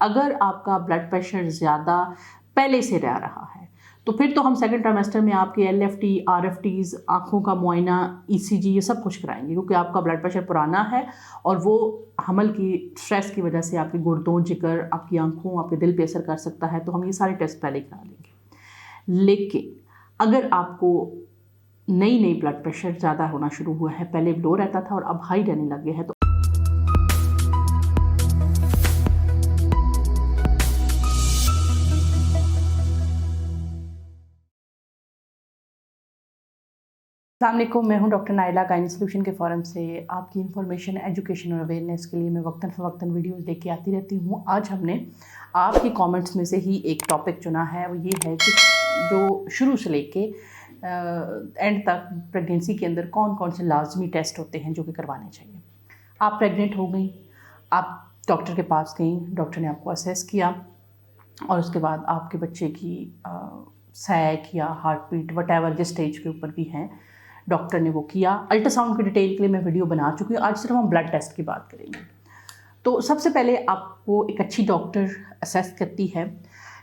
अगर आपका blood pressure ज़्यादा पहले से रहा है तो फिर तो हम सेकंड ट्राइमेस्टर में आपके LFT, RFTs, आँखों का मुआयना, ECG ये सब कुछ कराएंगे, क्योंकि आपका ब्लड प्रेशर पुराना है और वो हमल की स्ट्रेस की वजह से आपके गुर्दों, जिगर, आपकी आँखों, आपके दिल पे असर कर सकता है, तो हम ये सारे टेस्ट पहले करा लेंगे। लेकिन अगर आपको नई ब्लड प्रेशर ज़्यादा होना शुरू हुआ है, पहले लो रहता था और अब हाई रहने लग गया है, तो अस्सलामुअलैकुम, मैं हूं डॉक्टर नाइला गायनी सोल्यूशन के फोरम से। आपकी इन्फॉर्मेशन, एजुकेशन और अवेयरनेस के लिए मैं वक्तन फ़वक्तन वीडियोस लेके आती रहती हूं। आज हमने आपके कमेंट्स में से ही एक टॉपिक चुना है, वो ये है कि जो शुरू से लेके एंड तक प्रेगनेंसी के अंदर कौन कौन से लाजमी टेस्ट होते हैं जो कि करवाने चाहिए। आप प्रेग्नेंट हो गई, आप डॉक्टर के पास गई, डॉक्टर ने आपको असेस किया और उसके बाद आपके बच्चे की सैक या हार्ट बीट वटेवर जिस स्टेज के ऊपर भी हैं, डॉक्टर ने वो किया। अल्ट्रासाउंड की डिटेल के लिए मैं वीडियो बना चुकी हूँ, आज सिर्फ हम ब्लड टेस्ट की बात करेंगे। तो सबसे पहले आपको एक अच्छी डॉक्टर असेस करती है।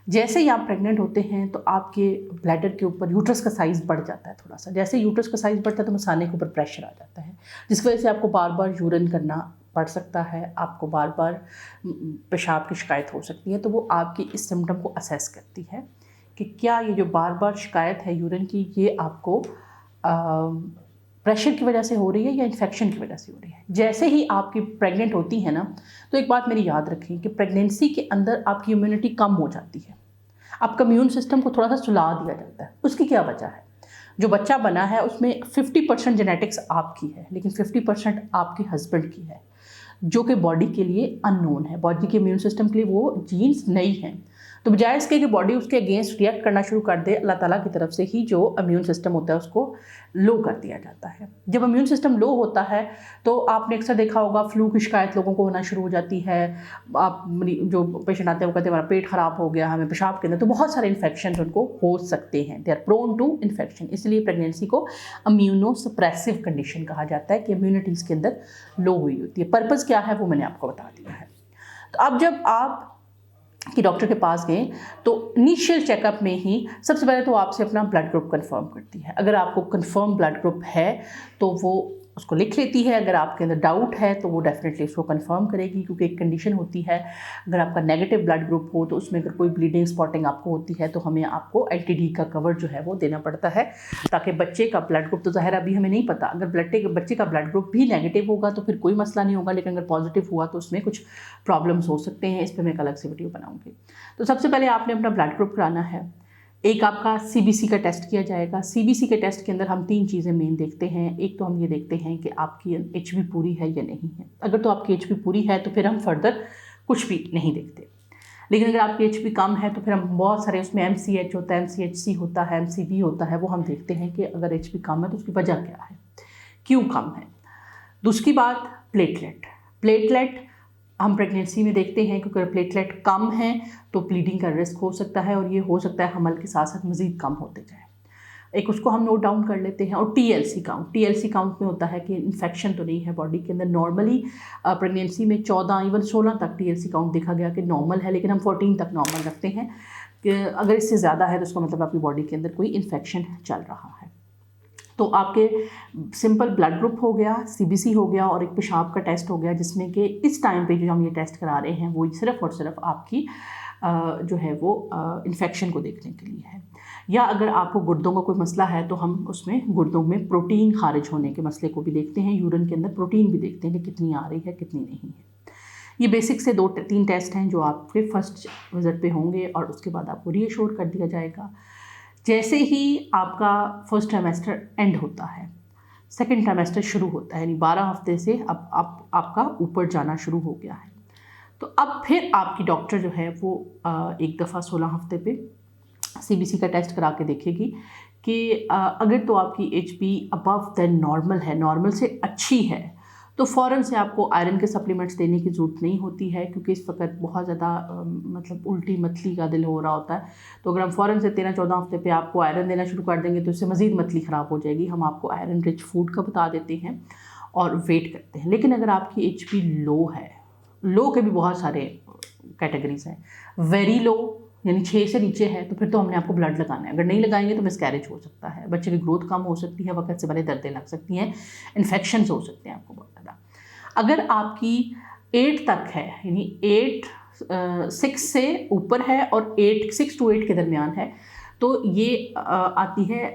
जैसे ही आप प्रेग्नेंट होते हैं तो आपके ब्लैडर के ऊपर यूट्रस का साइज़ बढ़ जाता है थोड़ा सा। जैसे यूट्रस का साइज़ बढ़ता है तो मसाने के ऊपर प्रेशर आ जाता है, जिसकी वजह से आपको बार बार यूरिन करना पड़ सकता है, आपको बार बार पेशाब की शिकायत हो सकती है। तो वो आपकी इस सिम्टम को असेस करती है कि क्या ये जो बार बार शिकायत है यूरिन की, ये आपको प्रेशर की वजह से हो रही है या इन्फेक्शन की वजह से हो रही है। जैसे ही आपकी प्रेग्नेंट होती है ना, तो एक बात मेरी याद रखें कि प्रेगनेंसी के अंदर आपकी इम्यूनिटी कम हो जाती है, आपका इम्यून सिस्टम को थोड़ा सा सुला दिया जाता है। उसकी क्या वजह है? जो बच्चा बना है उसमें 50% जेनेटिक्स आपकी है, लेकिन 50% आपके हस्बैंड की है, जो कि बॉडी के लिए अननोन है। बॉडी के इम्यून सिस्टम के लिए वो जीन्स नहीं हैं। तो बजाय इसके कि बॉडी उसके अगेंस्ट रिएक्ट करना शुरू कर दे, अल्लाह ताला की तरफ से ही जो इम्यून सिस्टम होता है उसको लो कर दिया जाता है। जब इम्यून सिस्टम लो होता है तो आपने अक्सर देखा होगा फ्लू की शिकायत लोगों को होना शुरू हो जाती है। आप जो पेशेंट आते हैं वो कहते हैं हमारा पेट ख़राब हो गया, हमें पेशाब के अंदर, तो बहुत सारे इन्फेक्शन उनको हो सकते हैं। They are prone to infection. इसलिए प्रेगनेंसी को इम्यूनो सप्रेसिव कंडीशन कहा जाता है कि इम्यूनिटीज़ के अंदर लो हुई होती है। पर्पज़ क्या है वो मैंने आपको बता दिया है। तो अब जब आप कि डॉक्टर के पास गए तो इनिशियल चेकअप में ही सबसे पहले तो आपसे अपना ब्लड ग्रुप कंफर्म करती है। अगर आपको कंफर्म ब्लड ग्रुप है तो वो उसको लिख लेती है। अगर आपके अंदर डाउट है तो वो डेफिनेटली उसको कंफर्म करेगी, क्योंकि एक कंडीशन होती है, अगर आपका नेगेटिव ब्लड ग्रुप हो तो उसमें अगर कोई ब्लीडिंग स्पॉटिंग आपको होती है तो हमें आपको LTD का कवर जो है वो देना पड़ता है, ताकि बच्चे का ब्लड ग्रुप, तो ज़ाहिर अभी हमें नहीं पता, अगर बच्चे का ब्लड ग्रुप भी नेगेटिव होगा तो फिर कोई मसला नहीं होगा, लेकिन अगर पॉजिटिव हुआ तो उसमें कुछ प्रॉब्लम्स हो सकते हैं। इस पर मैं एक अलग से वीडियो बनाऊँगी। तो सबसे पहले आपने अपना ब्लड ग्रुप कराना है। एक आपका CBC का टेस्ट किया जाएगा। CBC के टेस्ट के अंदर हम 3 चीज़ें मेन देखते हैं। एक तो हम ये देखते हैं कि आपकी HB पूरी है या नहीं है। अगर तो आपकी HB पूरी है तो फिर हम फर्दर कुछ भी नहीं देखते, लेकिन अगर आपकी HB कम है तो फिर हम बहुत सारे, उसमें MCH होता है, MCHC होता है, MCV होता है, वो हम देखते हैं कि अगर HB कम है तो उसकी वजह क्या है, क्यों कम है। दूसरी बात प्लेटलेट हम प्रेगनेंसी में देखते हैं, क्योंकि प्लेटलेट कम है तो ब्लीडिंग का रिस्क हो सकता है और ये हो सकता है हमल के साथ साथ मज़ीद कम होते जाए। एक उसको हम नोट डाउन कर लेते हैं। और TLC काउंट में होता है कि इन्फेक्शन तो नहीं है बॉडी के अंदर। नॉर्मली प्रेगनेंसी में 14 इवन 16 तक TLC काउंट देखा गया कि नॉर्मल है, लेकिन हम 14 तक नॉर्मल रखते हैं कि अगर इससे ज़्यादा है तो उसका मतलब आपकी बॉडी के अंदर कोई इन्फेक्शन चल रहा है। तो आपके सिंपल ब्लड ग्रुप हो गया, CBC हो गया और एक पेशाब का टेस्ट हो गया, जिसमें कि इस टाइम पे जो हम ये टेस्ट करा रहे हैं वो सिर्फ और सिर्फ आपकी जो है वो इन्फेक्शन को देखने के लिए है। या अगर आपको गुर्दों का कोई मसला है तो हम उसमें गुर्दों में प्रोटीन खारिज होने के मसले को भी देखते हैं, यूरिन के अंदर प्रोटीन भी देखते हैं कि कितनी आ रही है कितनी नहीं है। ये बेसिक से 2-3 टेस्ट हैं जो आपके फर्स्ट विज़िट पे होंगे और उसके बाद आपको रीअश्योर कर दिया जाएगा। जैसे ही आपका फर्स्ट ट्राइमेस्टर एंड होता है, सेकंड ट्राइमेस्टर शुरू होता है, यानी 12 हफ्ते से अब आपका ऊपर जाना शुरू हो गया है। तो अब फिर आपकी डॉक्टर जो है वो एक दफ़ा 16 हफ्ते पे CBC का टेस्ट करा के देखेगी कि अगर तो आपकी HB अबव दैन नॉर्मल है, नॉर्मल से अच्छी है, तो फ़ौरन से आपको आयरन के सप्लीमेंट्स देने की ज़रूरत नहीं होती है, क्योंकि इस वक्त बहुत ज़्यादा मतलब उल्टी मतली का दिल हो रहा होता है। तो अगर हम फ़ौरन से 13-14 हफ्ते पे आपको आयरन देना शुरू कर देंगे तो इससे मज़ीद मतली ख़राब हो जाएगी। हम आपको आयरन रिच फूड का बता देते हैं और वेट करते हैं। लेकिन अगर आपकी HB लो है, लो के भी बहुत सारे कैटेगरीज हैं। वेरी लो यानी 6 से नीचे है तो फिर तो हमने आपको ब्लड लगाना है, अगर नहीं लगाएंगे तो मिसकैरेज हो सकता है, बच्चे की ग्रोथ कम हो सकती है, वक्त से पहले दर्दें लग सकती हैं, इन्फेक्शंस हो सकते हैं आपको बहुत ज़्यादा। अगर आपकी 8 तक है यानी 6 से ऊपर है और 6 to 8 के दरमियान है तो ये आती है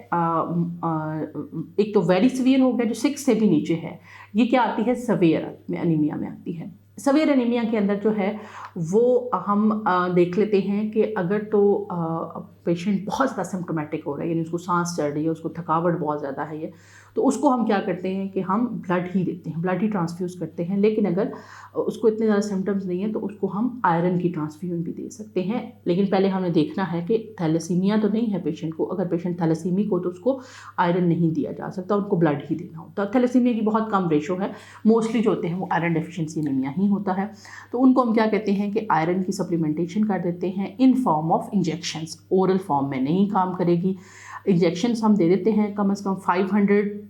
एक तो वेरी सीवियर हो गया जो 6 से भी नीचे है, ये क्या आती है सवेयर में एनीमिया में आती है। सवेयर एनीमिया के अंदर जो है वो हम देख लेते हैं कि अगर तो पेशेंट बहुत ज़्यादा सिम्टोमेटिक हो रहा है यानी उसको सांस चढ़ रही है, उसको थकावट बहुत ज़्यादा है ये, तो उसको हम क्या करते हैं कि हम ब्लड ही देते हैं, ब्लड ही ट्रांसफ्यूज़ करते हैं। लेकिन अगर उसको इतने ज़्यादा सिम्टम्स नहीं है तो उसको हम आयरन की ट्रांसफ्यूजन भी दे सकते हैं। लेकिन पहले हमें देखना है कि थैलेसीमिया तो नहीं है पेशेंट को, अगर पेशेंट थैलेसीमिक हो तो उसको आयरन नहीं दिया जा सकता, उनको ब्लड ही देना होता है। थैलेसीमिया की बहुत कम रेशो है, मोस्टली जो होते हैं वो आयरन डेफिशिएंसी एनीमिया ही होता है, तो उनको हम क्या कहते हैं कि आयरन की सप्लीमेंटेशन कर देते हैं in form of injections. Oral form में नहीं काम करेगी, इंजेक्शंस हम दे देते हैं कम से कम 500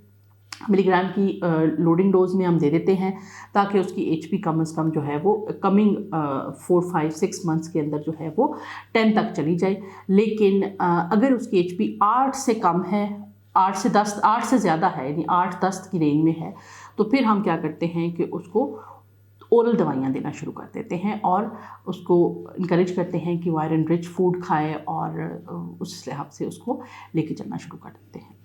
मिलीग्राम की लोडिंग डोज में हम दे देते हैं ताकि उसकी HP कम से कम जो है वो कमिंग 4, 5, 6 मंथ्स के अंदर जो है वो 10 तक चली जाए। लेकिन अगर उसकी HP 8 से कम है, 8 से 10, 8 से ज़्यादा है यानी 8-10 की रेंज में है, तो फिर हम क्या करते हैं कि उसको ओरल दवाइयाँ देना शुरू कर देते हैं और उसको इनकरेज करते हैं कि वो आयरन रिच फूड खाए और उस लिहाज से उसको लेके चलना शुरू कर देते हैं।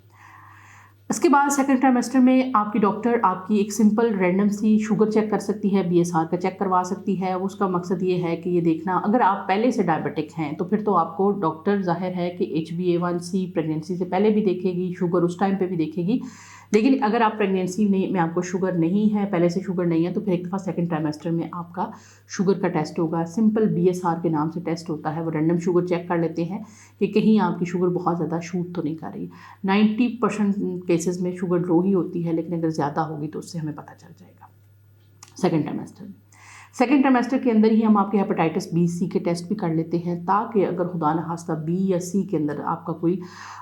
इसके बाद सेकंड ट्राइमेस्टर में आपकी डॉक्टर आपकी एक सिंपल रैंडम सी शुगर चेक कर सकती है, BSR का चेक करवा सकती है। उसका मकसद ये है कि ये देखना अगर आप पहले से डायबिटिक हैं तो फिर तो आपको डॉक्टर जाहिर है कि HbA1c प्रेगनेंसी से पहले भी देखेगी, शुगर उस टाइम पे भी देखेगी। लेकिन अगर आप प्रेगनेंसी में आपको शुगर नहीं है, पहले से शुगर नहीं है, तो फिर एक दफ़ा सेकंड ट्राइमेस्टर में आपका शुगर का टेस्ट होगा। सिंपल BSR के नाम से टेस्ट होता है, वो रैंडम शुगर चेक कर लेते हैं कि कहीं आपकी शुगर बहुत ज़्यादा शूट तो नहीं कर रही। 90% केसेस में शुगर लो ही होती है, लेकिन अगर ज़्यादा होगी तो उससे हमें पता चल जाएगा सेकंड ट्राइमेस्टर में। सेकेंड ट्राइमेस्टर के अंदर ही हम आपके हेपेटाइटिस B-C के टेस्ट भी कर लेते हैं ताकि अगर खुदा न खास्ता B या C के अंदर आपका कोई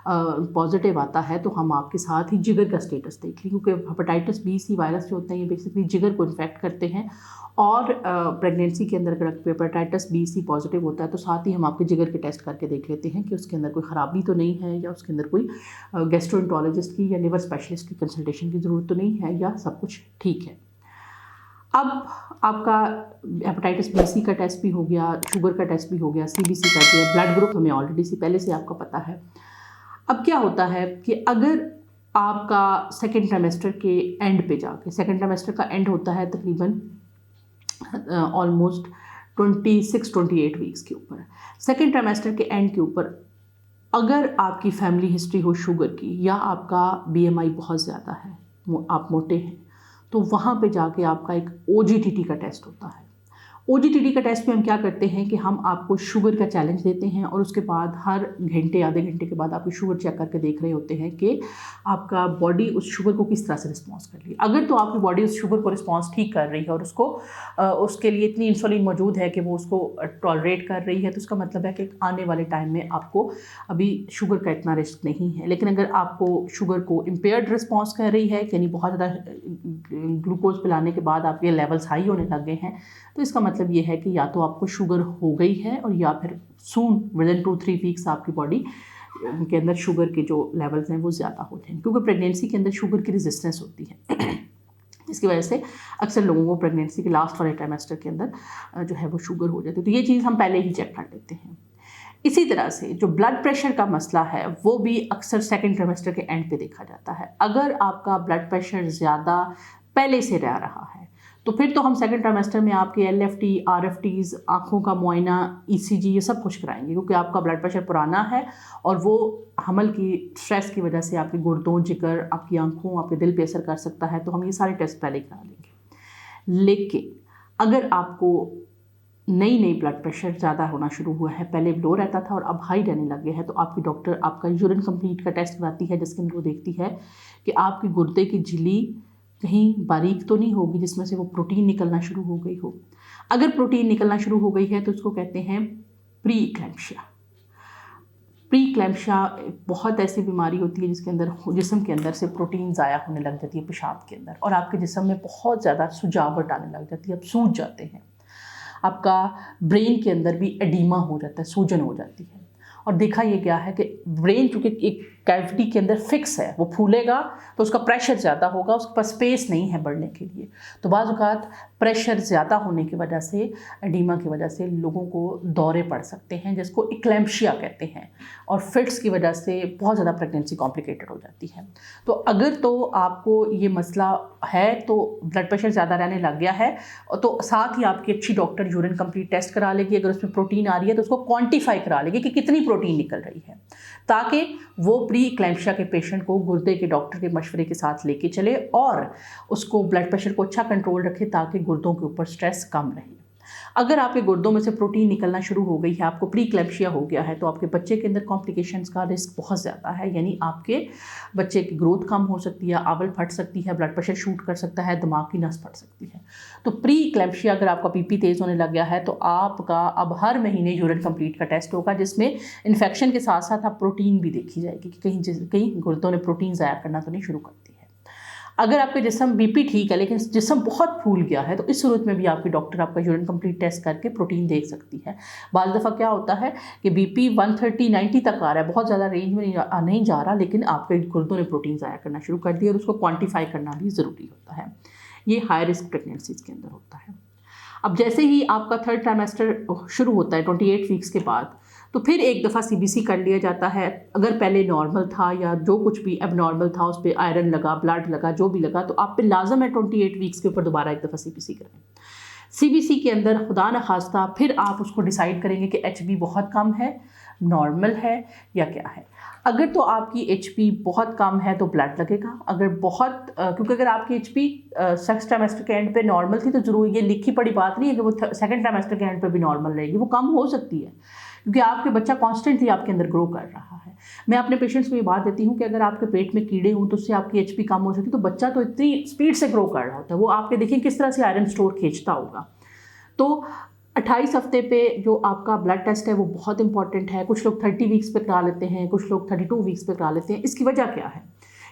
पॉजिटिव आता है तो हम आपके साथ ही जिगर का स्टेटस देख लें, क्योंकि हेपेटाइटिस B-C वायरस जो होते हैं ये बेसिकली जिगर को इन्फेक्ट करते हैं। और प्रेगनेंसी के अंदर अगर हेपेटाइटिस B-C पॉजिटिव होता है तो साथ ही हम आपके जिगर के टेस्ट करके देख लेते हैं कि उसके अंदर कोई ख़राबी तो नहीं है या उसके अंदर कोई गैस्ट्रोएंटरोलॉजिस्ट की या लिवर स्पेशलिस्ट की कंसल्टेशन की ज़रूरत तो नहीं है या सब कुछ ठीक है। अब आपका हेपेटाइटिस B-C का टेस्ट भी हो गया, शुगर का टेस्ट भी हो गया, CBC का भी है, ब्लड ग्रुप हमें ऑलरेडी से पहले से आपको पता है। अब क्या होता है कि अगर आपका सेकेंड ट्राइमेस्टर के एंड पे जाके, सेकेंड ट्राइमेस्टर का एंड होता है तकरीबन ऑलमोस्ट 26-28 वीक्स के ऊपर, सेकेंड ट्राइमेस्टर के एंड के ऊपर अगर आपकी फैमिली हिस्ट्री हो शुगर की या आपका BMI बहुत ज़्यादा है, आप मोटे हैं, तो वहाँ पे जाके आपका एक OGTT का टेस्ट होता है। OGTT का टेस्ट में हम क्या करते हैं कि हम आपको शुगर का चैलेंज देते हैं और उसके बाद हर घंटे आधे घंटे के बाद आपकी शुगर चेक करके देख रहे होते हैं कि आपका बॉडी उस शुगर को किस तरह से रिस्पॉन्स कर रही है। अगर तो आपकी बॉडी उस शुगर को रिस्पॉन्स ठीक कर रही है और उसको उसके लिए इतनी इंसुलिन मौजूद है कि वो उसको टॉलरेट कर रही है, तो उसका मतलब है कि आने वाले टाइम में आपको अभी शुगर का इतना रिस्क नहीं है। लेकिन अगर आपको शुगर को इम्पेयर्ड रिस्पॉन्स कर रही है, यानी बहुत ज़्यादा ग्लूकोज पिलाने के बाद आपके लेवल्स हाई होने लग गए हैं, तो इसका मतलब ये है कि या तो आपको शुगर हो गई है और या फिर सून विदिन 2-3 वीक्स आपकी बॉडी के अंदर शुगर के जो लेवल्स हैं वो ज़्यादा हो जाएंगे, क्योंकि प्रेगनेंसी के अंदर शुगर की रेजिस्टेंस होती है इसकी वजह से अक्सर लोगों को प्रेगनेंसी के लास्ट वाले ट्राइमेस्टर के अंदर जो है वो शुगर हो जाती है। तो ये चीज़ हम पहले ही चेक कर लेते हैं। इसी तरह से जो ब्लड प्रेशर का मसला है वो भी अक्सर सेकेंड ट्राइमेस्टर के एंड पे देखा जाता है। अगर आपका ब्लड प्रेशर ज़्यादा पहले से रह रहा है तो फिर तो हम सेकंड ट्राइमेस्टर में आपके LFT, RFTs, आँखों का मुआयना, ECG ये सब कुछ कराएंगे, क्योंकि आपका ब्लड प्रेशर पुराना है और वो हमल की स्ट्रेस की वजह से आपके गुर्दों, जिगर, आपकी आँखों, आपके दिल पे असर कर सकता है, तो हम ये सारे टेस्ट पहले करा लेंगे। लेकिन अगर आपको नई ब्लड प्रेशर ज़्यादा होना शुरू हुआ है, पहले लो रहता था और अब हाई रहने लग गया है, तो आपकी डॉक्टर आपका यूरिन कंप्लीट का टेस्ट कराती है, जिसके अंदर वो देखती है कि आपकी गुर्दे की झिल्ली कहीं बारीक तो नहीं होगी जिसमें से वो प्रोटीन निकलना शुरू हो गई हो। अगर प्रोटीन निकलना शुरू हो गई है तो उसको कहते हैं प्री इक्लैम्पशिया। प्री इक्लैम्पशिया बहुत ऐसी बीमारी होती है जिसके अंदर जिस्म के अंदर से प्रोटीन ज़ाया होने लग जाती है पेशाब के अंदर, और आपके जिस्म में बहुत ज़्यादा सुजावट आने लग जाती है, आप सूज जाते हैं। आपका ब्रेन के अंदर भी एडीमा हो जाता है, सूजन हो जाती है। और देखा ये गया है कि ब्रेन चूँकि एक कैविटी के अंदर फिक्स है, वो फूलेगा तो उसका प्रेशर ज़्यादा होगा, उसके पास स्पेस नहीं है बढ़ने के लिए। तो बाज़ औक़ात प्रेशर ज़्यादा होने की वजह से, एडीमा की वजह से लोगों को दौरे पड़ सकते हैं, जिसको इक्लेम्शिया कहते हैं, और फिट्स की वजह से बहुत ज़्यादा प्रेगनेंसी कॉम्प्लिकेटेड हो जाती है। तो अगर तो आपको ये मसला है, तो ब्लड प्रेशर ज़्यादा रहने लग गया है, तो साथ ही आपकी अच्छी डॉक्टर यूरिन कंप्लीट टेस्ट करा लेगी। अगर उसमें प्रोटीन आ रही है तो उसको क्वांटिफाई करा लेगी कि कितनी प्रोटीन निकल रही है, ताकि वो प्री इक्लेम्शिया के पेशेंट को गुर्दे के डॉक्टर के मशवरे के साथ लेके चले और उसको ब्लड प्रेशर को अच्छा कंट्रोल रखे, ताकि गुर्दों के ऊपर स्ट्रेस कम रहे। अगर आपके गुर्दों में से प्रोटीन निकलना शुरू हो गई है, आपको प्री इक्लेम्शिया हो गया है, तो आपके बच्चे के अंदर कॉम्प्लिकेशंस का रिस्क बहुत ज़्यादा है। यानी आपके बच्चे की ग्रोथ कम हो सकती है, आवल फट सकती है, ब्लड प्रेशर शूट कर सकता है, दिमाग की नस फट सकती है। तो प्री इक्लेम्शिया अगर आपका बीपी तेज़ होने लग गया है, तो आपका अब हर महीने यूरिन कंप्लीट का टेस्ट होगा, जिसमें इन्फेक्शन के साथ साथ आप प्रोटीन भी देखी जाएगी कि कहीं गुर्दों ने प्रोटीन ज़ाया करना तो नहीं शुरू कर दी है। अगर आपके जिस्म बीपी ठीक है लेकिन जिस्म बहुत फूल गया है, तो इस सूरत में भी आपकी डॉक्टर आपका यूरिन कंप्लीट टेस्ट करके प्रोटीन देख सकती है। बाज़ दफ़ा क्या होता है कि बीपी 130-90 तक आ रहा है, बहुत ज़्यादा रेंज में नहीं जा रहा, लेकिन आपके गुर्दों ने प्रोटीन ज़ाया करना शुरू कर दिया, और उसको क्वान्टिफाई करना भी ज़रूरी होता है। ये हाई रिस्क प्रेगनेंसीज़ के अंदर होता है। अब जैसे ही आपका थर्ड ट्राइमेस्टर शुरू होता है 28 वीक्स के बाद, तो फिर एक दफ़ा सीबीसी कर लिया जाता है। अगर पहले नॉर्मल था या जो कुछ भी एबनॉर्मल था, उस पर आयरन लगा, ब्लड लगा, जो भी लगा, तो आप पे लाजम है 28 वीक्स के ऊपर दोबारा एक दफ़ा सीबीसी करें। सीबीसी के अंदर खुदा न खास्ता फिर आप उसको डिसाइड करेंगे कि एचबी बहुत कम है, नॉर्मल है या क्या है। अगर तो आपकी एचपी बहुत कम है तो ब्लड लगेगा। अगर बहुत क्योंकि अगर आपकी एचपी सेकंड ट्राइमेस्टर के एंड पे नॉर्मल थी, तो जरूर ये लिखी पड़ी बात नहीं है कि वो सेकंड ट्राइमेस्टर के एंड पे भी नॉर्मल रहेगी, वो कम हो सकती है, क्योंकि आपके बच्चा कॉन्स्टेंटली आपके अंदर ग्रो कर रहा है। मैं अपने पेशेंट्स को ये बात देती हूँ कि अगर आपके पेट में कीड़े हों तो उससे आपकी एचपी कम हो सकती है, तो बच्चा तो इतनी स्पीड से ग्रो कर रहा होता है, वो आपके देखिए किस तरह से आयरन स्टोर खींचता होगा। तो 28 हफ्ते पे जो आपका ब्लड टेस्ट है वो बहुत इंपॉर्टेंट है। कुछ लोग 30 वीक्स पे करा लेते हैं, कुछ लोग 32 वीक्स पे करा लेते हैं। इसकी वजह क्या है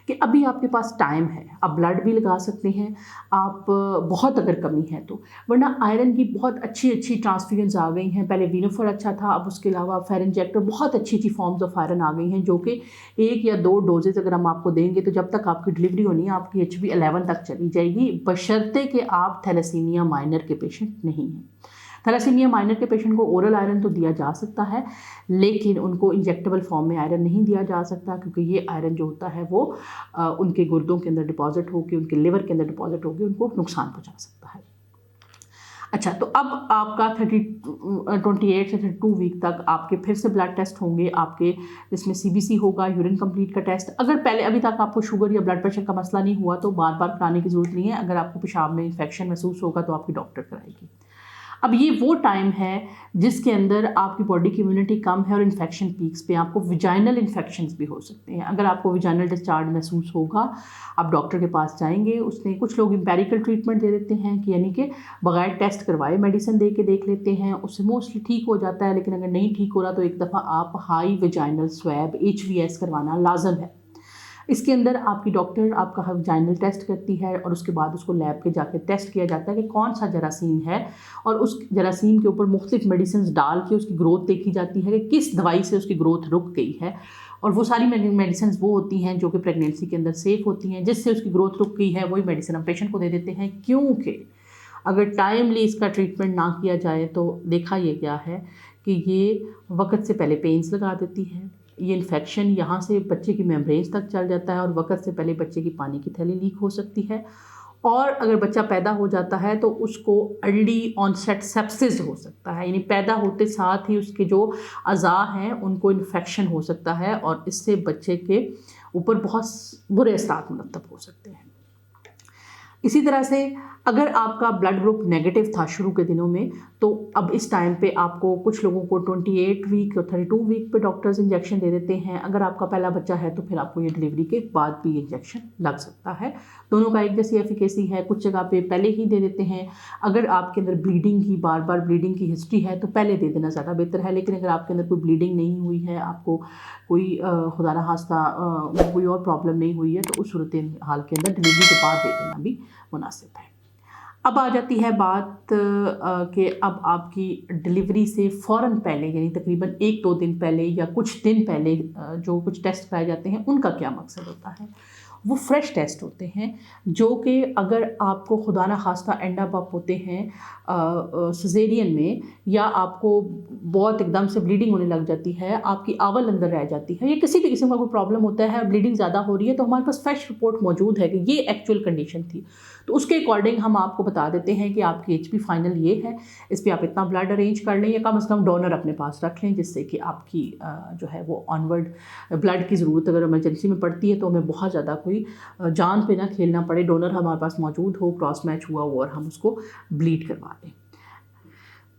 कि अभी आपके पास टाइम है, आप ब्लड भी लगा सकते हैं, आप बहुत अगर कमी है तो, वरना आयरन की बहुत अच्छी अच्छी ट्रांसफ्यूजन्स आ गई हैं। पहले वीनोफर अच्छा था, अब उसके अलावा फेरेंजेक्टर, बहुत अच्छी अच्छी फॉर्म्स ऑफ आयरन आ गई हैं, जो कि 1 या 2 डोजेज अगर हम आपको देंगे तो जब तक आपकी डिलीवरी होनी है आपकी एचबी 11 तक चली जाएगी, बशर्ते कि आप थैलेसीमिया माइनर के पेशेंट नहीं हैं। थैलेसीमिया माइनर के पेशेंट को ओरल आयरन तो दिया जा सकता है, लेकिन उनको इंजेक्टेबल फॉर्म में आयरन नहीं दिया जा सकता, क्योंकि ये आयरन जो होता है वो उनके गुर्दों के अंदर डिपॉजिट होकर, उनके लिवर के अंदर डिपॉजिट होकर उनको नुकसान पहुंचा सकता है। अच्छा, तो अब आपका 28 से 32 वीक तक आपके फिर से ब्लड टेस्ट होंगे आपके, जिसमें सीबीसी होगा, यूरिन कंप्लीट का टेस्ट। अगर पहले अभी तक आपको शुगर या ब्लड प्रेशर का मसला नहीं हुआ तो बार बार कराने की ज़रूरत नहीं है। अगर आपको पेशाब में इन्फेक्शन महसूस होगा तो आपकी डॉक्टर कराएगी। अब ये वो टाइम है जिसके अंदर आपकी बॉडी की इम्यूनिटी कम है और इन्फेक्शन पीक्स पे आपको विजाइनल इन्फेक्शंस भी हो सकते हैं। अगर आपको विजाइनल डिस्चार्ज महसूस होगा, आप डॉक्टर के पास जाएंगे, उसने कुछ लोग एम्पेरिकल ट्रीटमेंट दे देते हैं कि यानी कि बगैर टेस्ट करवाए मेडिसिन दे के देख लेते हैं, उससे मोस्टली ठीक हो जाता है। लेकिन अगर नहीं ठीक हो रहा तो एक दफ़ा आप हाई विजाइनल स्वैब HVS करवाना लाजम है। इसके अंदर आपकी डॉक्टर आपका वजाइनल टेस्ट करती है और उसके बाद उसको लैब पे जाकर टेस्ट किया जाता है कि कौन सा जरासीम है, और उस जरासीम के ऊपर मुख्तलिफ मेडिसिन डाल के उसकी ग्रोथ देखी जाती है कि किस दवाई से उसकी ग्रोथ रुक गई है। और वो सारी मेडिसिन वो होती हैं जो कि प्रेगनेंसी के अंदर सेफ़ होती हैं, जिससे उसकी ग्रोथ रुक गई है वही मेडिसिन हम पेशेंट को दे देते हैं। क्योंकि अगर टाइमली इसका ट्रीटमेंट ना किया जाए तो देखा ये गया है कि ये वक्त से पहले पेन्स लगा देती है, ये इन्फेक्शन यहाँ से बच्चे की मेम्ब्रेन्स तक चल जाता है और वक्त से पहले बच्चे की पानी की थैली लीक हो सकती है। और अगर बच्चा पैदा हो जाता है तो उसको अर्ली ऑनसेट सेप्सिस हो सकता है, यानी पैदा होते साथ ही उसके जो अज़ा हैं उनको इन्फेक्शन हो सकता है और इससे बच्चे के ऊपर बहुत बुरे असरात मुरतब हो सकते हैं। इसी तरह से अगर आपका ब्लड ग्रुप नेगेटिव था शुरू के दिनों में, तो अब इस टाइम पे आपको कुछ लोगों को 28 वीक और 32 वीक पे डॉक्टर्स इंजेक्शन दे देते हैं। अगर आपका पहला बच्चा है तो फिर आपको ये डिलीवरी के बाद भी इंजेक्शन लग सकता है। दोनों का एक जैसी एफिकेसी है, कुछ जगह पे पहले ही दे देते हैं। अगर आपके अंदर ब्लीडिंग की बार बार ब्लीडिंग की हिस्ट्री है तो पहले दे देना ज़्यादा बेहतर है। लेकिन अगर आपके अंदर कोई ब्लीडिंग नहीं हुई है, आपको कोई खुदा न खास्ता कोई और प्रॉब्लम नहीं हुई है, तो उस सूरत हाल के अंदर डिलीवरी के बाद दे देना भी मुनासिब है। अब आ जाती है बात कि अब आपकी डिलीवरी से फ़ौरन पहले, यानी तकरीबन 1-2 दिन पहले या कुछ दिन पहले जो कुछ टेस्ट कराए जाते हैं, उनका क्या मकसद होता है। वो फ्रेश टेस्ट होते हैं, जो कि अगर आपको खुदा ना खास्ता एंड अप आप होते हैं सिज़ेरियन में, या आपको बहुत एकदम से ब्लीडिंग होने लग जाती है, आपकी आंवल अंदर रह जाती है, या किसी भी किस्म का कोई प्रॉब्लम होता है, ब्लीडिंग ज़्यादा हो रही है, तो हमारे पास फ्रेश रिपोर्ट मौजूद है कि ये एक्चुअल कंडीशन थी। तो उसके अकॉर्डिंग हम आपको बता देते हैं कि आपकी एचपी फाइनल ये है, इस पर आप इतना ब्लड अरेंज कर लें, या कम से कम डोनर अपने पास रख लें, जिससे कि आपकी जो है वो ऑनवर्ड ब्लड की ज़रूरत अगर इमरजेंसी में पड़ती है तो हमें बहुत ज़्यादा कोई जान पे ना खेलना पड़े, डोनर हमारे पास मौजूद हो, क्रॉस मैच हुआ हो और हम उसको ब्लीड करवा दें।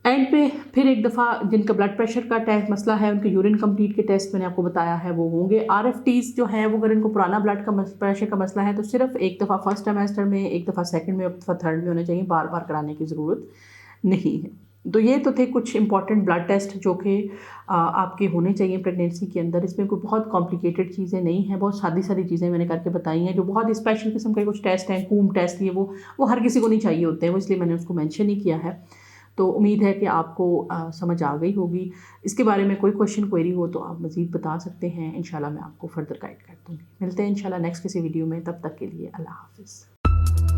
एंड पे फिर एक दफ़ा जिनका ब्लड प्रेशर का टेस्ट मसला है, उनके यूरिन कंप्लीट के टेस्ट मैंने आपको बताया है वो होंगे। आरएफटीज जो है वो अगर इनको पुराना ब्लड का प्रेशर का मसला है तो सिर्फ एक दफ़ा फर्स्ट सेमेस्टर में, एक दफ़ा सेकंड में, एक दफ़ा थर्ड में होने चाहिए, बार बार कराने की ज़रूरत नहीं है। तो ये तो थे कुछ इंपॉर्टेंट ब्लड टेस्ट जो कि आपके होने चाहिए प्रेगनेंसी के अंदर। इसमें कोई बहुत कॉम्प्लिकेटेड चीज़ें नहीं हैं, बहुत सादी सादी चीज़ें मैंने करके बताई हैं। जो बहुत स्पेशल किस्म के कुछ टेस्ट हैं, कूम टेस्ट, ये वो हर किसी को नहीं चाहिए होते हैं, वो इसलिए मैंने उसको मेंशन ही किया है। तो उम्मीद है कि आपको समझ आ गई होगी। इसके बारे में कोई क्वेश्चन क्वेरी हो तो आप मज़ीद बता सकते हैं, इंशाल्लाह मैं आपको फर्दर गाइड कर दूँगी। मिलते हैं इंशाल्लाह नेक्स्ट किसी वीडियो में, तब तक के लिए अल्लाह हाफ़िज़।